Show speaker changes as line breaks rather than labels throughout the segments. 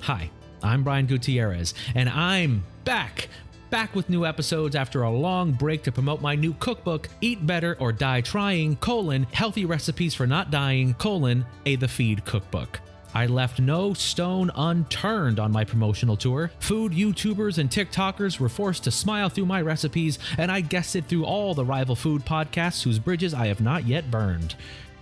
Hi, I'm Brian Gutierrez, and I'm back with new episodes after a long break to promote my new cookbook, Eat Better or Die Trying, Healthy Recipes for Not Dying, A The Feed Cookbook. I left no stone unturned on my promotional tour. Food YouTubers and TikTokers were forced to smile through my recipes, and I guested through all the rival food podcasts whose bridges I have not yet burned.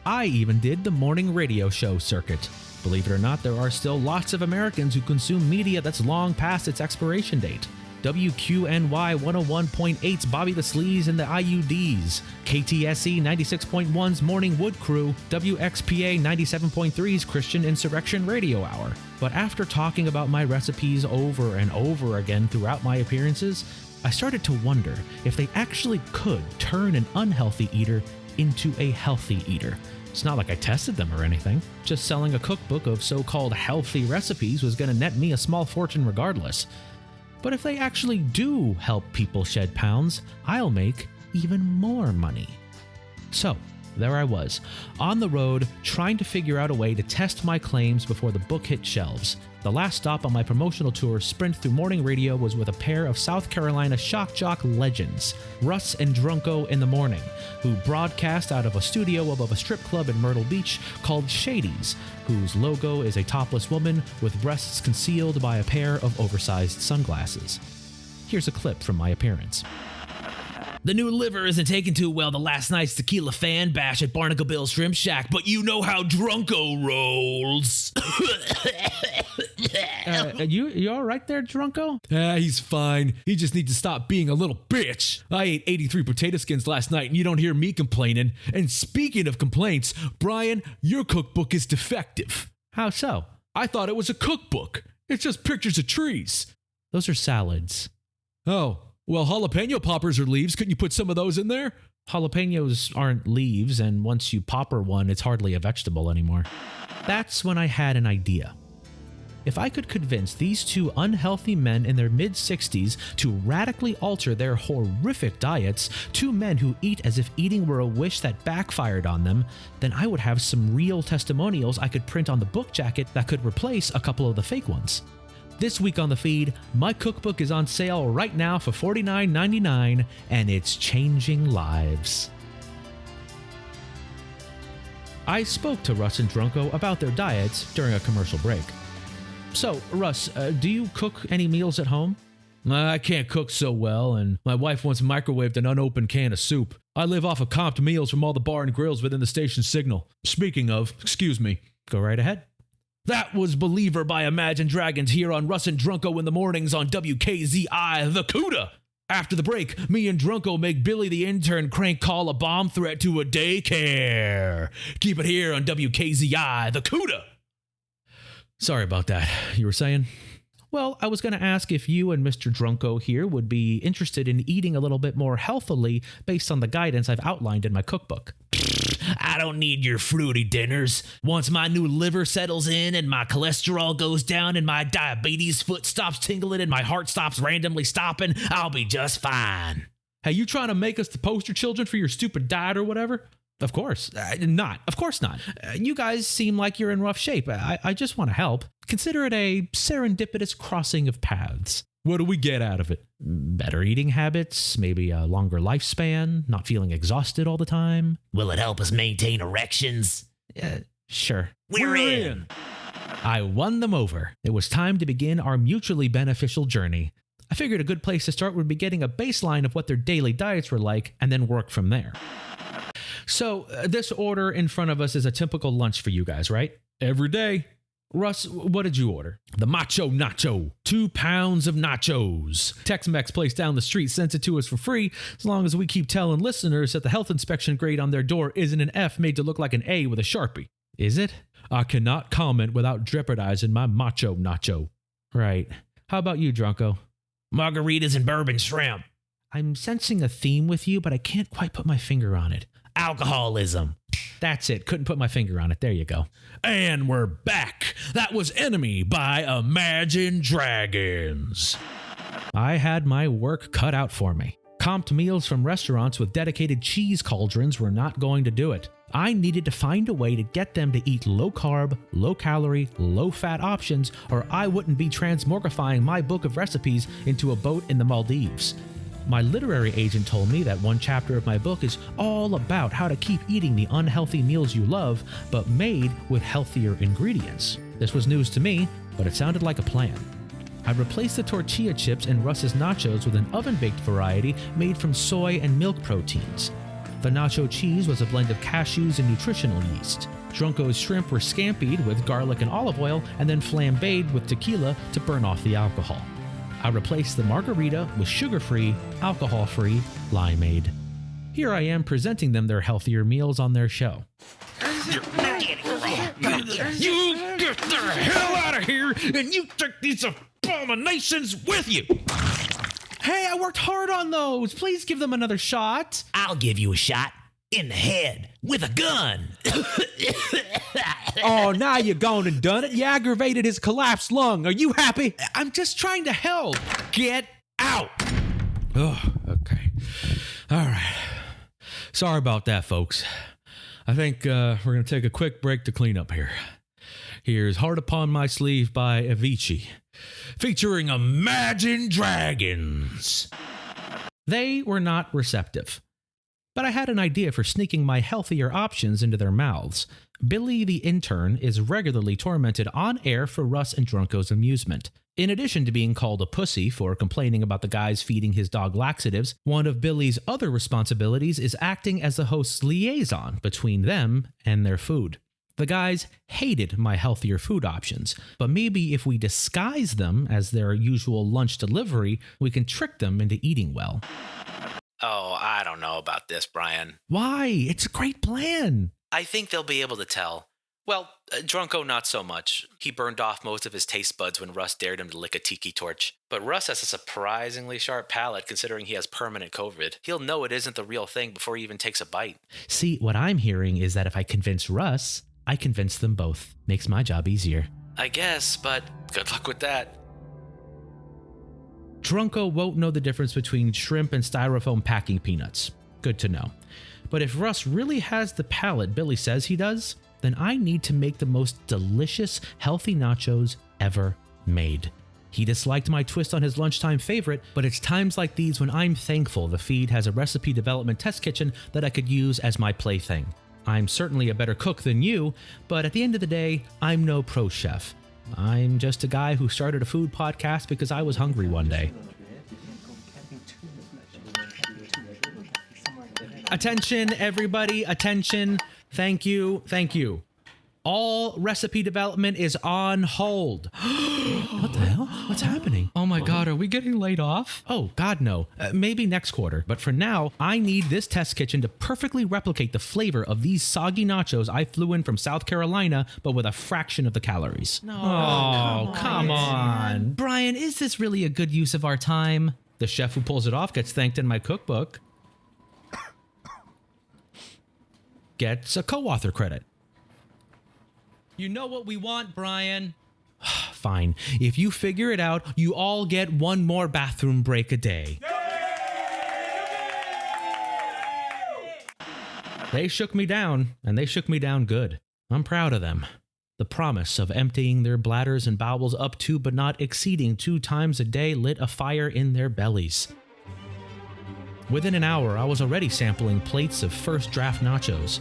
I even did the morning radio show circuit. Believe it or not, there are still lots of Americans who consume media that's long past its expiration date. WQNY 101.8's Bobby the Sleaze and the IUDs, KTSE 96.1's Morning Wood Crew, WXPA 97.3's Christian Insurrection Radio Hour. But after talking about my recipes over and over again throughout my appearances, I started to wonder if they actually could turn an unhealthy eater into a healthy eater. It's not like I tested them or anything. Just selling a cookbook of so-called healthy recipes was going to net me a small fortune regardless. But if they actually do help people shed pounds, I'll make even more money. So, there I was, on the road, trying to figure out a way to test my claims before the book hit shelves. The last stop on my promotional tour sprint through morning radio was with a pair of South Carolina shock jock legends, Russ and Drunko in the Morning, who broadcast out of a studio above a strip club in Myrtle Beach called Shady's, whose logo is a topless woman with breasts concealed by a pair of oversized sunglasses. Here's a clip from my appearance. The new liver isn't taking too well the last night's tequila fan bash at Barnacle Bill's Shrimp Shack, but you know how Drunko rolls. You all right there, Drunko?
He's fine. He just needs to stop being a little bitch. I ate 83 potato skins last night and you don't hear me complaining. And speaking of complaints, Brian, your cookbook is defective.
How so?
I thought it was a cookbook. It's just pictures of trees.
Those are salads.
Oh. Well, jalapeno poppers are leaves. Couldn't you put some of those in there?
Jalapenos aren't leaves, and once you popper one, it's hardly a vegetable anymore. That's when I had an idea. If I could convince these two unhealthy men in their mid-60s to radically alter their horrific diets, two men who eat as if eating were a wish that backfired on them, then I would have some real testimonials I could print on the book jacket that could replace a couple of the fake ones. This week on the feed, my cookbook is on sale right now for $49.99, and it's changing lives. I spoke to Russ and Drunko about their diets during a commercial break. So, Russ, do you cook any meals at home?
I can't cook so well, and my wife once microwaved an unopened can of soup. I live off of comped meals from all the bar and grills within the station signal. Speaking of, excuse me.
Go right ahead.
That was Believer by Imagine Dragons here on Russ and Drunko in the mornings on WKZI The CUDA. After the break, me and Drunko make Billy the intern crank call a bomb threat to a daycare. Keep it here on WKZI The CUDA. Sorry about that. You were saying?
Well, I was going to ask if you and Mr. Drunko here would be interested in eating a little bit more healthily based on the guidance I've outlined in my cookbook.
I don't need your fruity dinners. Once my new liver settles in and my cholesterol goes down and my diabetes foot stops tingling and my heart stops randomly stopping, I'll be just fine.
Hey, you trying to make us the poster children for your stupid diet or whatever?
Of course not. Of course not. You guys seem like you're in rough shape. I just want to help. Consider it a serendipitous crossing of paths.
What do we get out of it?
Better eating habits, maybe a longer lifespan, not feeling exhausted all the time.
Will it help us maintain erections?
Sure.
We're in.
I won them over. It was time to begin our mutually beneficial journey. I figured a good place to start would be getting a baseline of what their daily diets were like and then work from there. So, this order in front of us is a typical lunch for you guys, right?
Every day.
Russ, what did you order?
The Macho Nacho. 2 pounds of nachos. Tex-Mex place down the street sends it to us for free, as long as we keep telling listeners that the health inspection grade on their door isn't an F made to look like an A with a Sharpie.
Is it?
I cannot comment without jeopardizing my Macho Nacho.
Right. How about you, Drunko?
Margaritas and bourbon shrimp.
I'm sensing a theme with you, but I can't quite put my finger on it.
Alcoholism.
That's it. Couldn't put my finger on it. There you go.
And we're back. That was Enemy by Imagine Dragons.
I had my work cut out for me. Comped meals from restaurants with dedicated cheese cauldrons were not going to do it. I needed to find a way to get them to eat low-carb, low-calorie, low-fat options, or I wouldn't be transmogrifying my book of recipes into a boat in the Maldives. My literary agent told me that one chapter of my book is all about how to keep eating the unhealthy meals you love, but made with healthier ingredients. This was news to me, but it sounded like a plan. I replaced the tortilla chips in Russ's nachos with an oven-baked variety made from soy and milk proteins. The nacho cheese was a blend of cashews and nutritional yeast. Drunko's shrimp were scampied with garlic and olive oil and then flambéed with tequila to burn off the alcohol. I replaced the margarita with sugar-free, alcohol-free limeade. Here I am presenting them their healthier meals on their show.
You get the hell out of here and you take these abominations with you!
Hey, I worked hard on those. Please give them another shot.
I'll give you a shot in the head with a gun.
Oh, now you gone and done it. You aggravated his collapsed lung. Are you happy?
I'm just trying to help.
Get out!
Oh, okay. All right. Sorry about that, folks. I think we're going to take a quick break to clean up here. Here's Heart Upon My Sleeve by Avicii, featuring Imagine Dragons. They were not receptive, but I had an idea for sneaking my healthier options into their mouths. Billy the intern is regularly tormented on air for Russ and Drunko's amusement. In addition to being called a pussy for complaining about the guys feeding his dog laxatives, one of Billy's other responsibilities is acting as the host's liaison between them and their food. The guys hated my healthier food options, but maybe if we disguise them as their usual lunch delivery, we can trick them into eating well.
Oh, I don't know about this, Brian.
Why? It's a great plan.
I think they'll be able to tell. Well, Drunko not so much. He burned off most of his taste buds when Russ dared him to lick a tiki torch. But Russ has a surprisingly sharp palate considering he has permanent COVID. He'll know it isn't the real thing before he even takes a bite.
See, what I'm hearing is that if I convince Russ, I convince them both. Makes my job easier.
I guess, but good luck with that.
Drunko won't know the difference between shrimp and styrofoam packing peanuts. Good to know. But if Russ really has the palate Billy says he does, then I need to make the most delicious, healthy nachos ever made. He disliked my twist on his lunchtime favorite, but it's times like these when I'm thankful the feed has a recipe development test kitchen that I could use as my plaything. I'm certainly a better cook than you, but at the end of the day, I'm no pro chef. I'm just a guy who started a food podcast because I was hungry one day. Attention, everybody, attention. Thank you, thank you. All recipe development is on hold. What the hell? What's happening? Oh my God, are we getting laid off? Oh God, no. Maybe next quarter. But for now, I need this test kitchen to perfectly replicate the flavor of these soggy nachos I flew in from South Carolina, but with a fraction of the calories. No, oh, come on. Brian, is this really a good use of our time? The chef who pulls it off gets thanked in my cookbook. Gets a co-author credit. You know what we want, Brian. Fine. If you figure it out, you all get one more bathroom break a day. They shook me down, and they shook me down good. I'm proud of them. The promise of emptying their bladders and bowels up to but not exceeding 2 times a day lit a fire in their bellies. Within an hour, I was already sampling plates of first draft nachos.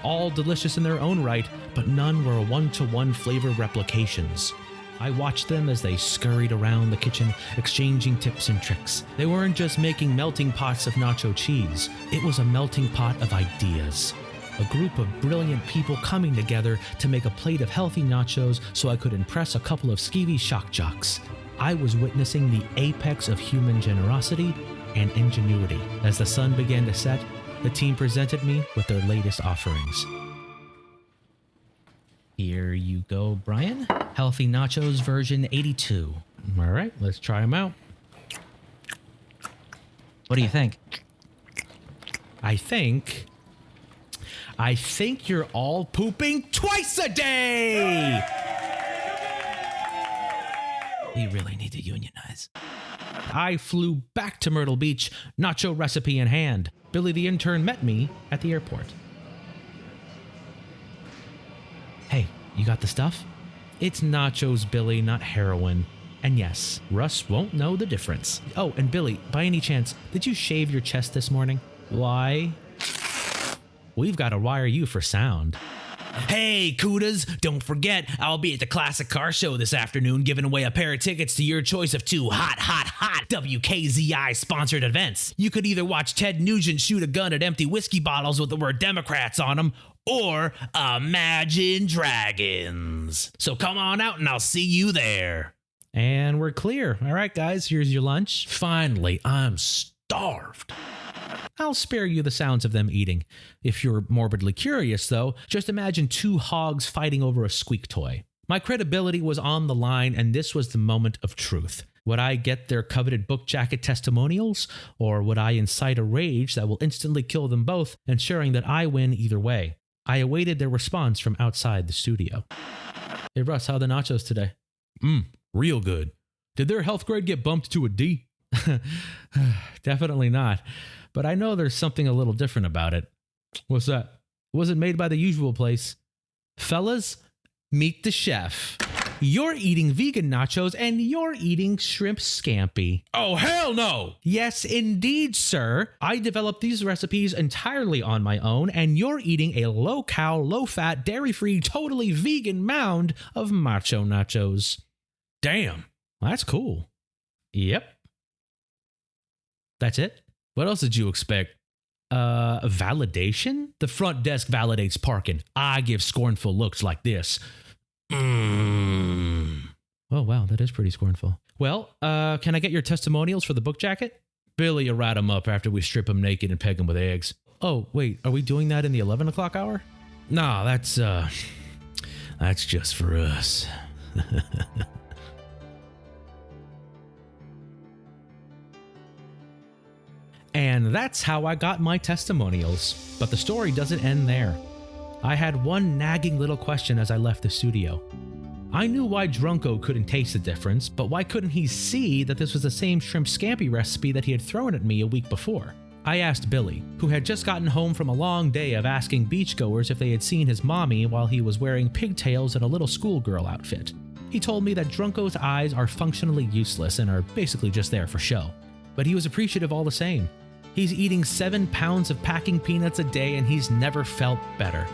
All delicious in their own right, but none were one-to-one flavor replications. I watched them as they scurried around the kitchen, exchanging tips and tricks. They weren't just making melting pots of nacho cheese. It was a melting pot of ideas. A group of brilliant people coming together to make a plate of healthy nachos so I could impress a couple of skeevy shock jocks. I was witnessing the apex of human generosity and ingenuity. As the sun began to set, the team presented me with their latest offerings. Here you go, Brian. Healthy Nachos version 82. All right, let's try them out.
What do you think?
I think you're all pooping twice a day!
You really need to unionize.
I flew back to Myrtle Beach, nacho recipe in hand. Billy the intern met me at the airport. Hey, you got the stuff? It's nachos, Billy, not heroin. And yes, Russ won't know the difference. Oh, and Billy, by any chance, did you shave your chest this morning? Why? We've got to wire you for sound.
Hey, Kudas, don't forget, I'll be at the Classic Car Show this afternoon giving away a pair of tickets to your choice of 2 hot WKZI sponsored events. You could either watch Ted Nugent shoot a gun at empty whiskey bottles with the word Democrats on them, or Imagine Dragons. So come on out and I'll see you there.
And we're clear. All right, guys, here's your lunch.
Finally, I'm starved.
I'll spare you the sounds of them eating. If you're morbidly curious, though, just imagine 2 hogs fighting over a squeak toy. My credibility was on the line, and this was the moment of truth. Would I get their coveted book jacket testimonials, or would I incite a rage that will instantly kill them both, ensuring that I win either way? I awaited their response from outside the studio. Hey, Russ, how are the nachos today?
Real good. Did their health grade get bumped to a D?
Definitely not. But I know there's something a little different about it.
What's that?
It wasn't made by the usual place. Fellas, meet the chef. You're eating vegan nachos and you're eating shrimp scampi.
Oh, hell no!
Yes, indeed, sir. I developed these recipes entirely on my own, and you're eating a low-cal, low-fat, dairy-free, totally vegan mound of macho nachos.
Damn.
Well, that's cool. Yep. That's it?
What else did you expect?
Validation?
The front desk validates parking. I give scornful looks like this.
Oh, wow, that is pretty scornful. Well, can I get your testimonials for the book jacket?
Billy will write him up after we strip him naked and peg him with eggs.
Oh, wait, are we doing that in the 11 o'clock hour?
Nah, that's just for us.
And that's how I got my testimonials. But the story doesn't end there. I had one nagging little question as I left the studio. I knew why Drunko couldn't taste the difference, but why couldn't he see that this was the same shrimp scampi recipe that he had thrown at me a week before? I asked Billy, who had just gotten home from a long day of asking beachgoers if they had seen his mommy while he was wearing pigtails and a little schoolgirl outfit. He told me that Drunko's eyes are functionally useless and are basically just there for show. But he was appreciative all the same. He's eating 7 pounds of packing peanuts a day and he's never felt better.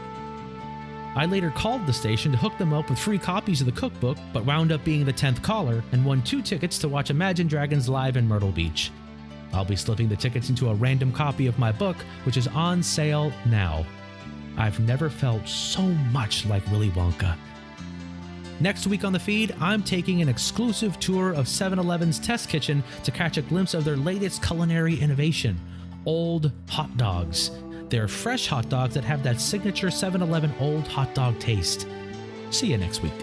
I later called the station to hook them up with free copies of the cookbook, but wound up being the 10th caller and won 2 tickets to watch Imagine Dragons live in Myrtle Beach. I'll be slipping the tickets into a random copy of my book, which is on sale now. I've never felt so much like Willy Wonka. Next week on the feed, I'm taking an exclusive tour of 7-Eleven's test kitchen to catch a glimpse of their latest culinary innovation, Old Hot Dogs. They're fresh hot dogs that have that signature 7-Eleven Old Hot Dog taste. See you next week.